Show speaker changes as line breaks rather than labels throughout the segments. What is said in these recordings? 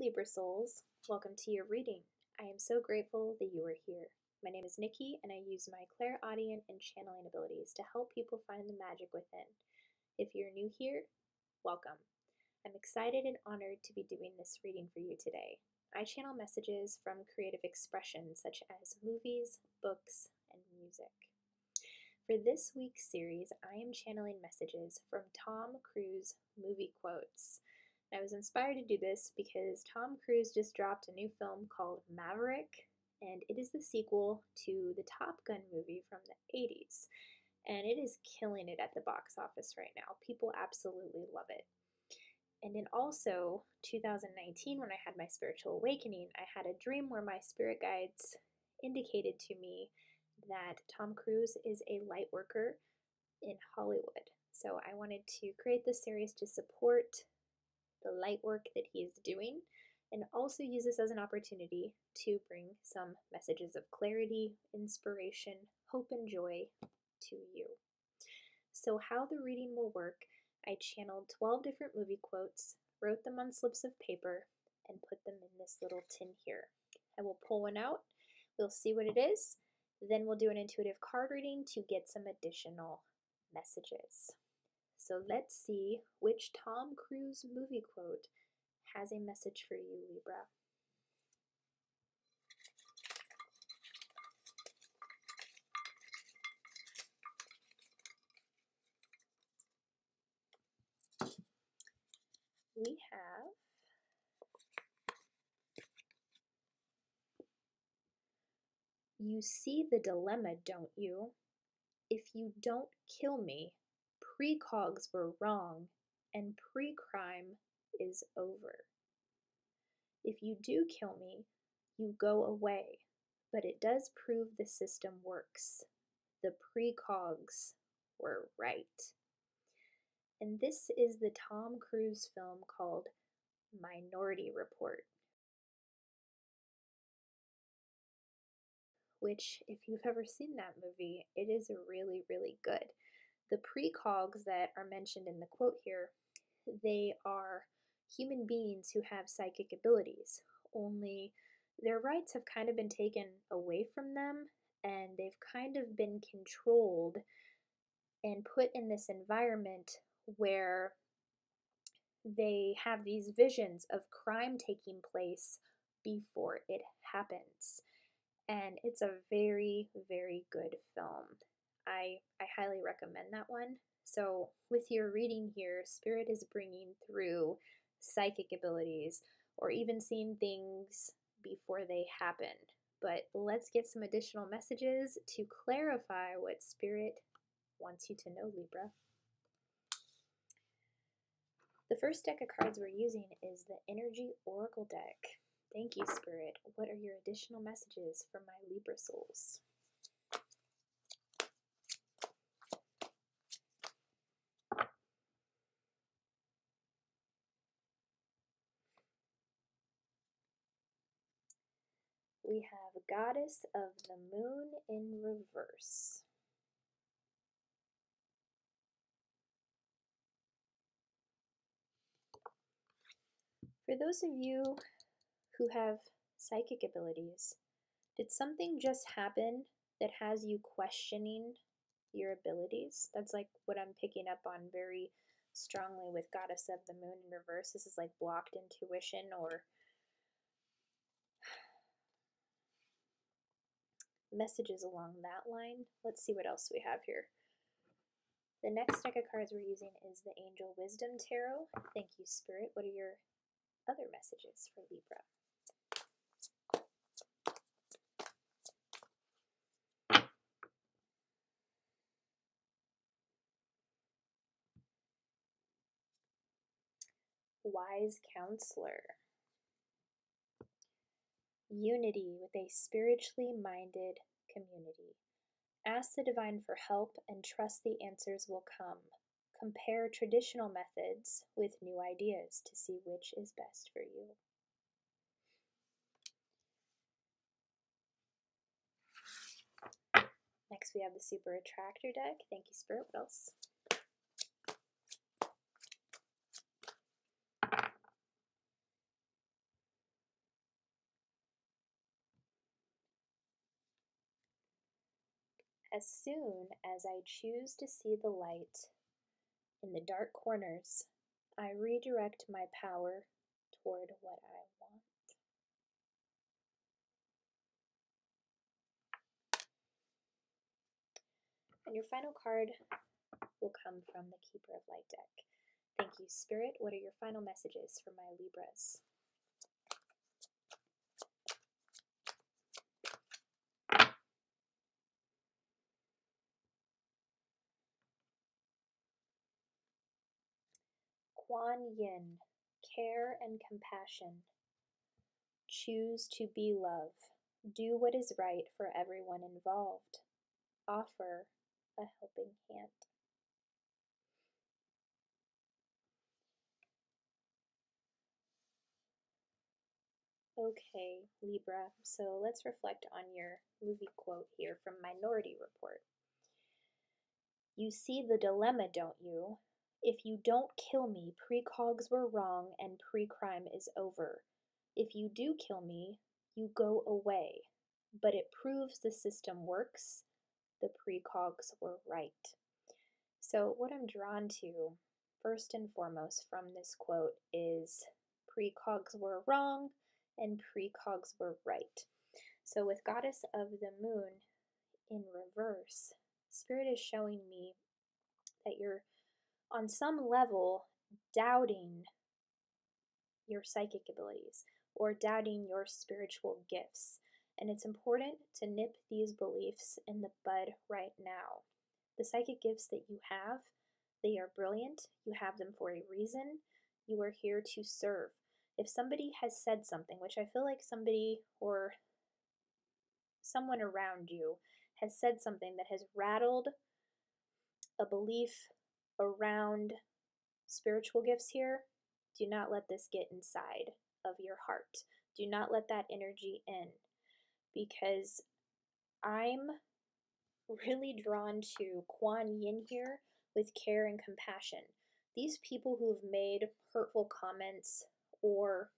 Libra Souls. Welcome to your reading. I am so grateful that you are here. My name is Nikki, and I use my clairaudient and channeling abilities to help people find the magic within. If you're new here, welcome. I'm excited and honored to be doing this reading for you today. I channel messages from creative expression such as movies, books, and music. For this week's series, I am channeling messages from Tom Cruise movie quotes. I was inspired to do this because Tom Cruise just dropped a new film called Maverick, and it is the sequel to the Top Gun movie from the 80s, and it is killing it at the box office right now. People absolutely love it. And in also 2019, when I had my spiritual awakening, I had a dream where my spirit guides indicated to me that Tom Cruise is a light worker in Hollywood. So I wanted to create this series to support the light work that he is doing, and also use this as an opportunity to bring some messages of clarity, inspiration, hope, and joy to you. So how the reading will work, I channeled 12 different movie quotes, wrote them on slips of paper, and put them in this little tin here. I will pull one out, we'll see what it is, then we'll do an intuitive card reading to get some additional messages. So let's see which Tom Cruise movie quote has a message for you, Libra. We have "You see the dilemma, don't you? If you don't kill me, precogs were wrong and pre-crime is over. If you do kill me, you go away, but it does prove the system works. The precogs were right." And this is the Tom Cruise film called Minority Report, which, if you've ever seen that movie, it is really, really good. The precogs that are mentioned in the quote here, they are human beings who have psychic abilities, only their rights have kind of been taken away from them, and they've kind of been controlled and put in this environment where they have these visions of crime taking place before it happens. And it's a very, very good film. I highly recommend that one. So with your reading here, Spirit is bringing through psychic abilities or even seeing things before they happen. But let's get some additional messages to clarify what Spirit wants you to know, Libra. The first deck of cards we're using is the Energy Oracle deck. Thank you, Spirit. What are your additional messages for my Libra souls? We have Goddess of the Moon in reverse. For those of you who have psychic abilities, did something just happen that has you questioning your abilities? That's like what I'm picking up on very strongly with Goddess of the Moon in reverse. This is like blocked intuition or messages along that line. Let's see what else we have here. The next deck of cards we're using is the Angel Wisdom Tarot. Thank you, Spirit. What are your other messages for Libra? Wise Counselor. Unity with a spiritually minded community. Ask the divine for help and trust the answers will come. Compare traditional methods with new ideas to see which is best for you. Next, we have the Super Attractor deck. Thank you, Spirit. What else? As soon as I choose to see the light in the dark corners, I redirect my power toward what I want. And your final card will come from the Keeper of Light deck. Thank you, Spirit. What are your final messages for my Libras? Kuan Yin, care and compassion. Choose to be love. Do what is right for everyone involved. Offer a helping hand. Okay, Libra, so let's reflect on your movie quote here from Minority Report. You see the dilemma, don't you? If you don't kill me, precogs were wrong and pre-crime is over. If you do kill me, you go away. But it proves the system works. The precogs were right. So what I'm drawn to, first and foremost from this quote, is precogs were wrong and precogs were right. So with Goddess of the Moon in reverse, Spirit is showing me that you're on some level doubting your psychic abilities or doubting your spiritual gifts. And it's important to nip these beliefs in the bud right now. The psychic gifts that you have, they are brilliant. You have them for a reason. You are here to serve. If somebody has said something, which I feel like somebody or someone around you has said something that has rattled a belief around spiritual gifts here, do not let this get inside of your heart. Do not let that energy in, because I'm really drawn to Kuan Yin here with care and compassion. These people who've made hurtful comments or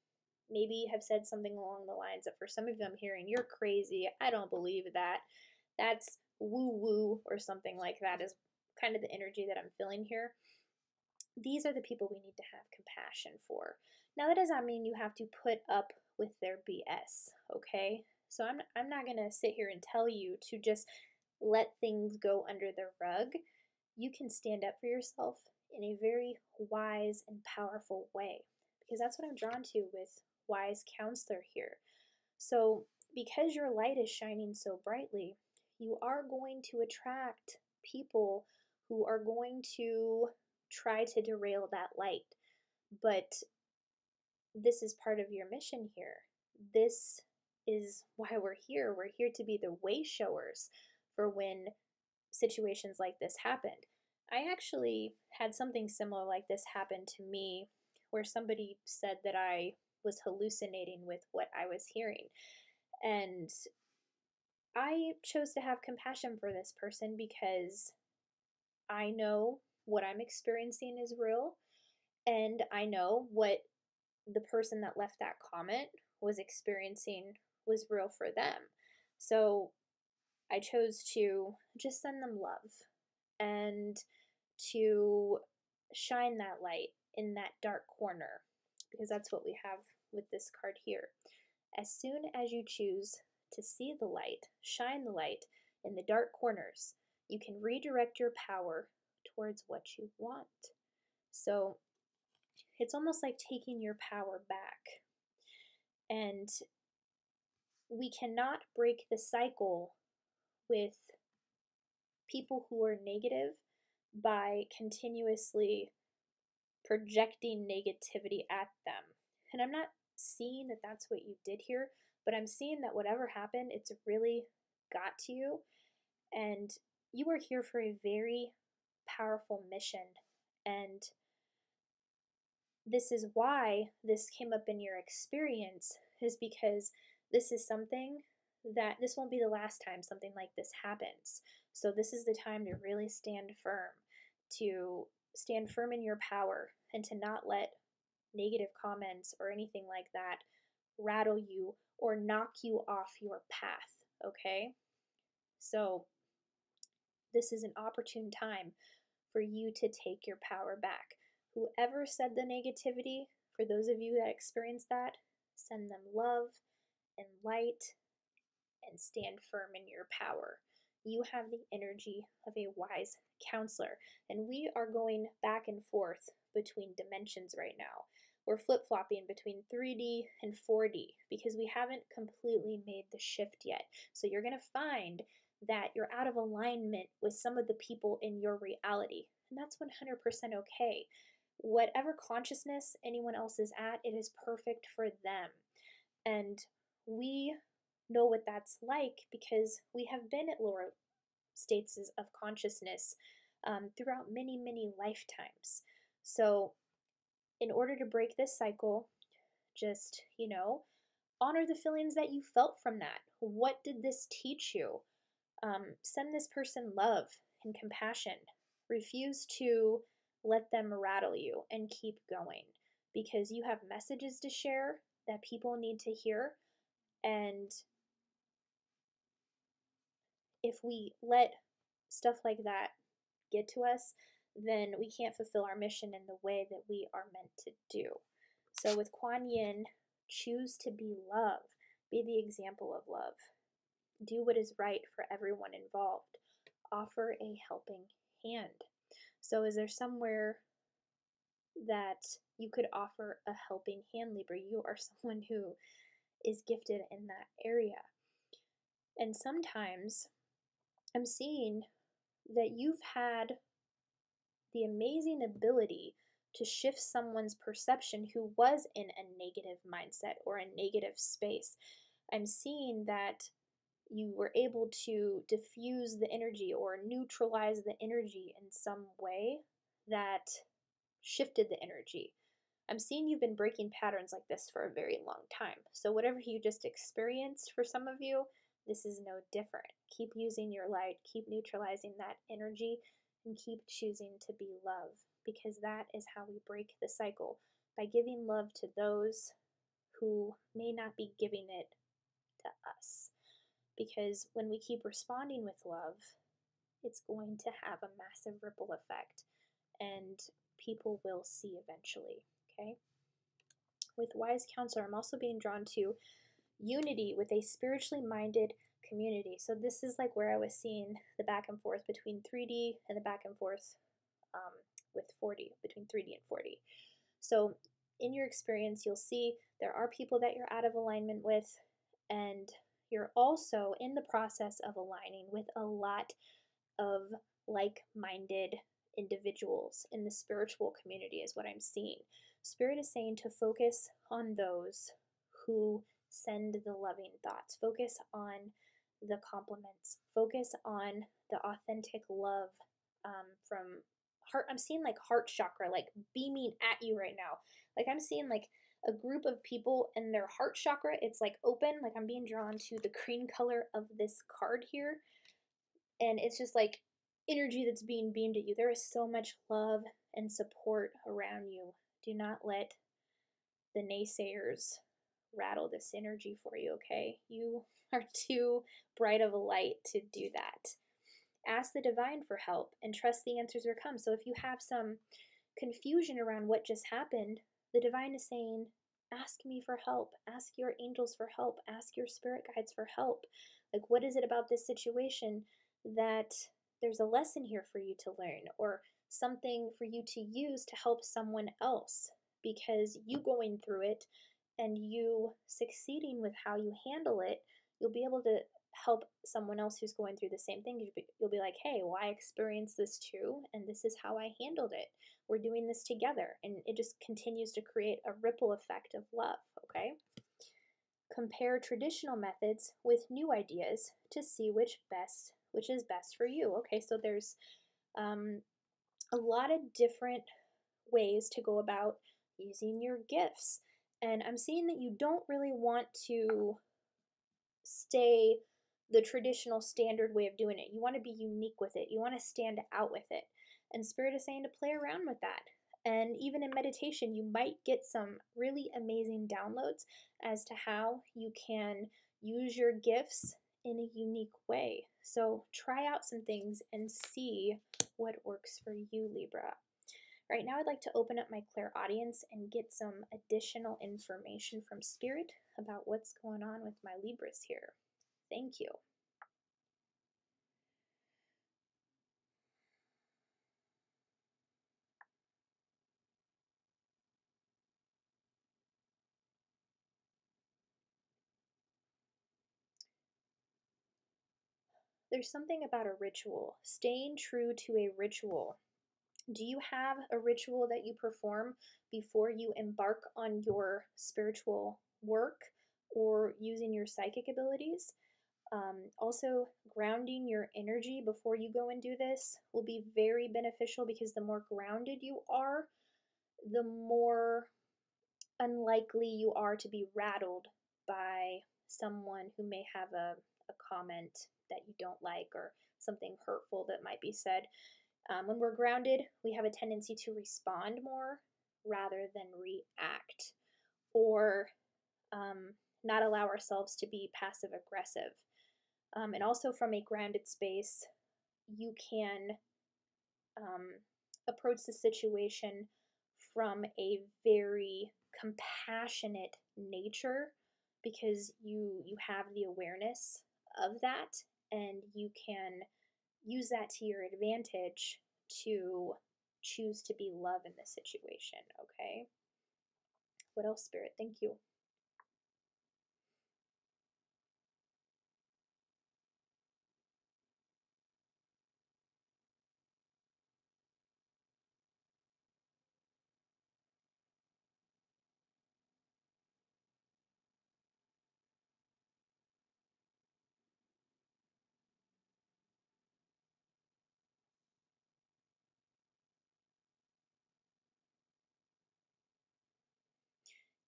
maybe have said something along the lines that for some of you I'm hearing, you're crazy, I don't believe that, that's woo-woo or something like that is kind of the energy that I'm feeling here. These are the people we need to have compassion for. Now that does not mean you have to put up with their BS, okay? So I'm not going to sit here and tell you to just let things go under the rug. You can stand up for yourself in a very wise and powerful way, because that's what I'm drawn to with wise counselor here. So because your light is shining so brightly, you are going to attract people who are going to try to derail that light. But this is part of your mission here. This is why we're here. We're here to be the way showers for when situations like this happened. I actually had something similar like this happen to me, where somebody said that I was hallucinating with what I was hearing. And I chose to have compassion for this person because I know what I'm experiencing is real, and I know what the person that left that comment was experiencing was real for them. So I chose to just send them love and to shine that light in that dark corner, because that's what we have with this card here. As soon as you choose to see the light, shine the light in the dark corners, you can redirect your power towards what you want. So it's almost like taking your power back. And we cannot break the cycle with people who are negative by continuously projecting negativity at them. And I'm not seeing that that's what you did here, but I'm seeing that whatever happened, it's really got to you. And you are here for a very powerful mission. And this is why this came up in your experience, is because this is something that this won't be the last time something like this happens. So this is the time to really stand firm, to stand firm in your power, and to not let negative comments or anything like that rattle you or knock you off your path, okay? So this is an opportune time for you to take your power back. Whoever said the negativity, for those of you that experienced that, send them love and light and stand firm in your power. You have the energy of a wise counselor, and we are going back and forth between dimensions right now. We're flip-flopping between 3D and 4D because we haven't completely made the shift yet. So you're going to find that you're out of alignment with some of the people in your reality, and that's 100% okay. Whatever consciousness anyone else is at, it is perfect for them. And we know what that's like because we have been at lower states of consciousness throughout many, many lifetimes. So in order to break this cycle, just, honor the feelings that you felt from that. What did this teach you? Send this person love and compassion. Refuse to let them rattle you and keep going because you have messages to share that people need to hear. And if we let stuff like that get to us, then we can't fulfill our mission in the way that we are meant to do. So with Kuan Yin, choose to be love. Be the example of love. Do what is right for everyone involved. Offer a helping hand. So is there somewhere that you could offer a helping hand, Libra? You are someone who is gifted in that area. And sometimes I'm seeing that you've had the amazing ability to shift someone's perception who was in a negative mindset or a negative space. I'm seeing that you were able to diffuse the energy or neutralize the energy in some way that shifted the energy. I'm seeing you've been breaking patterns like this for a very long time. So whatever you just experienced for some of you, this is no different. Keep using your light, keep neutralizing that energy, and keep choosing to be love, because that is how we break the cycle, by giving love to those who may not be giving it to us. Because when we keep responding with love, it's going to have a massive ripple effect, and people will see eventually, okay? With wise counselor, I'm also being drawn to unity with a spiritually minded community. So this is like where I was seeing the back and forth between 3D and the back and forth with 4D, between 3D and 4D. So in your experience, you'll see there are people that you're out of alignment with, and you're also in the process of aligning with a lot of like-minded individuals in the spiritual community is what I'm seeing. Spirit is saying to focus on those who send the loving thoughts. Focus on the compliments. Focus on the authentic love from heart. I'm seeing like heart chakra like beaming at you right now. Like I'm seeing like a group of people and their heart chakra, it's like open. Like I'm being drawn to the green color of this card here. And it's just like energy that's being beamed at you. There is so much love and support around you. Do not let the naysayers rattle this energy for you, okay? You are too bright of a light to do that. Ask the divine for help and trust the answers will come. So if you have some confusion around what just happened, the divine is saying, ask me for help. Ask your angels for help. Ask your spirit guides for help. Like, what is it about this situation that there's a lesson here for you to learn, or something for you to use to help someone else? Because you going through it and you succeeding with how you handle it, you'll be able to help someone else who's going through the same thing. You'll be like, hey, well, I experienced this too, and this is how I handled it. We're doing this together, and it just continues to create a ripple effect of love, okay? Compare traditional methods with new ideas to see which is best for you. Okay, so there's a lot of different ways to go about using your gifts. And I'm seeing that you don't really want to stay the traditional standard way of doing it. You want to be unique with it. You want to stand out with it. And Spirit is saying to play around with that. And even in meditation, you might get some really amazing downloads as to how you can use your gifts in a unique way. So try out some things and see what works for you, Libra. Right now, I'd like to open up my clairaudience and get some additional information from Spirit about what's going on with my Libras here. Thank you. There's something about a ritual, staying true to a ritual. Do you have a ritual that you perform before you embark on your spiritual work or using your psychic abilities? Also, grounding your energy before you go and do this will be very beneficial because the more grounded you are, the more unlikely you are to be rattled by someone who may have a comment that you don't like or something hurtful that might be said. When we're grounded, we have a tendency to respond more rather than react, or not allow ourselves to be passive aggressive. And also, from a grounded space, you can approach the situation from a very compassionate nature because you have the awareness of that, and you can use that to your advantage to choose to be love in the situation. Okay, what else, Spirit? Thank you.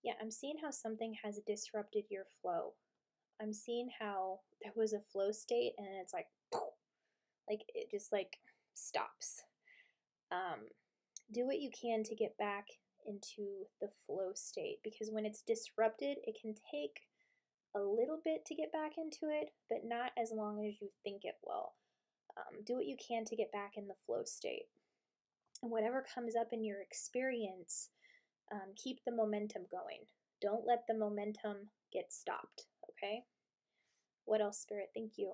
Yeah, I'm seeing how something has disrupted your flow. I'm seeing how there was a flow state and it's like it just like stops. um, do what you can to get back into the flow state, because when it's disrupted, it can take a little bit to get back into it, but not as long as you think it will. Do what you can to get back in the flow state. And whatever comes up in your experience, keep the momentum going. Don't let the momentum get stopped, okay? What else, Spirit? Thank you.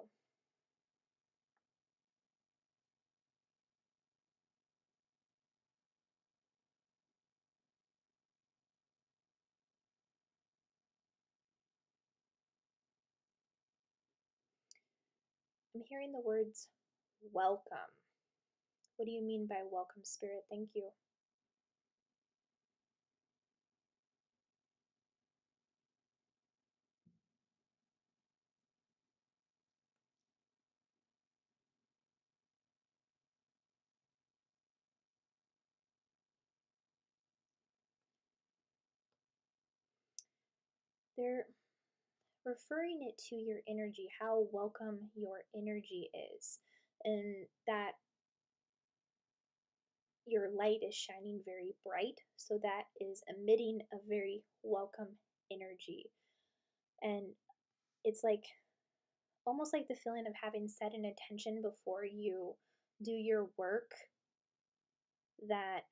I'm hearing the words welcome. What do you mean by welcome, Spirit? Thank you. They're referring it to your energy, how welcome your energy is, and that your light is shining very bright, so that is emitting a very welcome energy. And it's like almost like the feeling of having set an intention before you do your work, that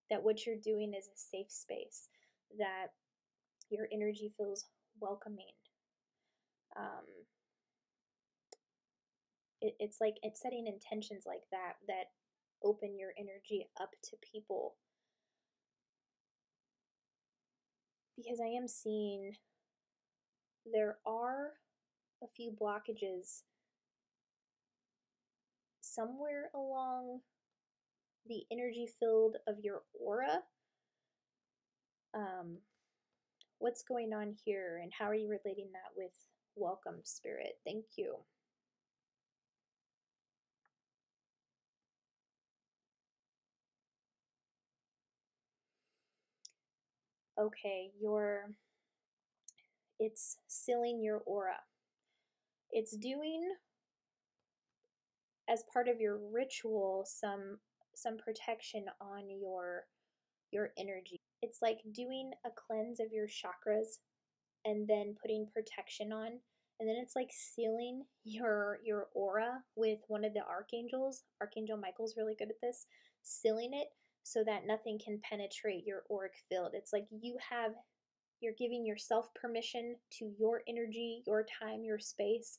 that what you're doing is a safe space, that your energy feels welcoming. Um, it's like it's setting intentions like that that open your energy up to people, because I am seeing there are a few blockages somewhere along the energy field of your aura. Um, what's going on here, and how are you relating that with welcome, Spirit? Thank you. Okay, it's sealing your aura. It's doing, as part of your ritual, some protection on your energy. It's like doing a cleanse of your chakras and then putting protection on and then it's like sealing your aura with one of the archangels. Archangel Michael's really good at this, sealing it so that nothing can penetrate your auric field. It's like you're giving yourself permission to your energy, your time, your space.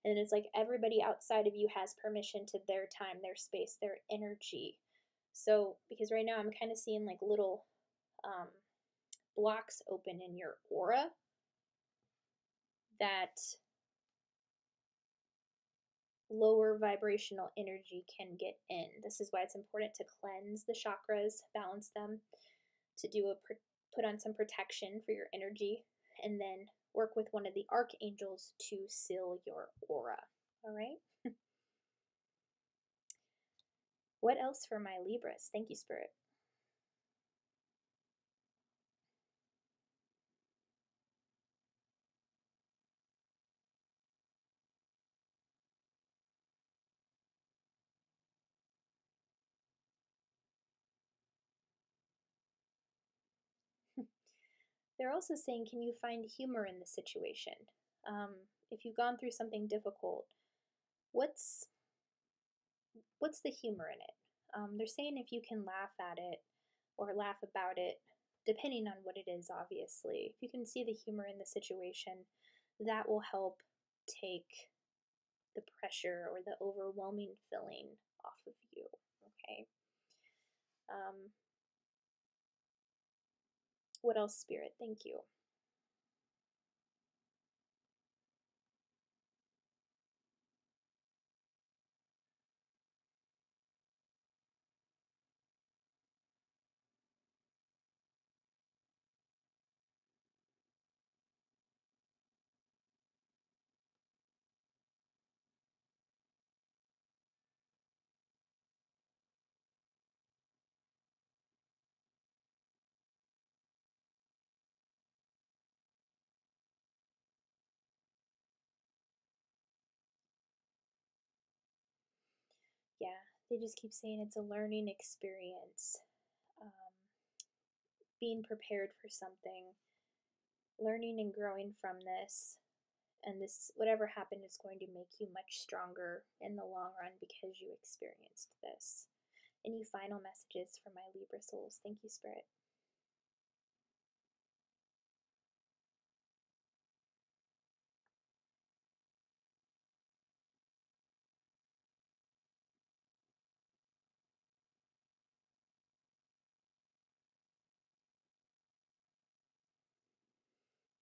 And it's like everybody outside of you has permission to their time, their space, their energy. So, because right now I'm kind of seeing like little um, blocks open in your aura that lower vibrational energy can get in. This is why it's important to cleanse the chakras, balance them, to put on some protection for your energy, and then work with one of the archangels to seal your aura. All right? What else for my Libras? Thank you, Spirit. They're also saying, can you find humor in the situation? Um, if you've gone through something difficult, what's the humor in it? They're saying if you can laugh at it or laugh about it, depending on what it is, obviously. If you can see the humor in the situation, that will help take the pressure or the overwhelming feeling off of you. Okay. Um, what else, Spirit? Thank you. Yeah, they just keep saying it's a learning experience. Um, being prepared for something, learning and growing from this, and this, whatever happened, is going to make you much stronger in the long run because you experienced this. Any final messages for my Libra souls? Thank you, Spirit.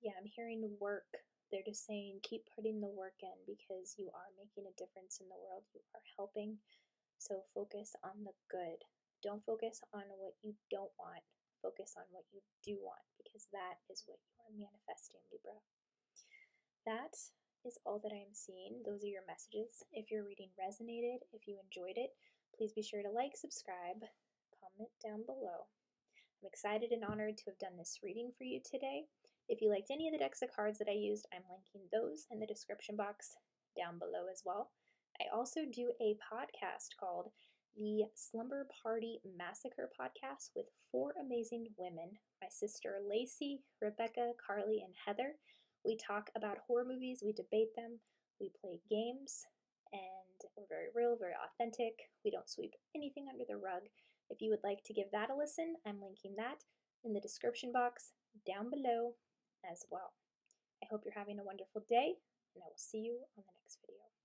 Yeah, I'm hearing work. They're just saying keep putting the work in because you are making a difference in the world. You are helping. So focus on the good. Don't focus on what you don't want. Focus on what you do want because that is what you are manifesting, Libra. That is all that I am seeing. Those are your messages. If your reading resonated, if you enjoyed it, please be sure to like, subscribe, comment down below. I'm excited and honored to have done this reading for you today. If you liked any of the decks of cards that I used, I'm linking those in the description box down below as well. I also do a podcast called the Slumber Party Massacre podcast with 4 amazing women, my sister Lacey, Rebecca, Carly, and Heather. We talk about horror movies, we debate them, we play games, and we're very real, very authentic. We don't sweep anything under the rug. If you would like to give that a listen, I'm linking that in the description box down below as well. I hope you're having a wonderful day, and I will see you on the next video.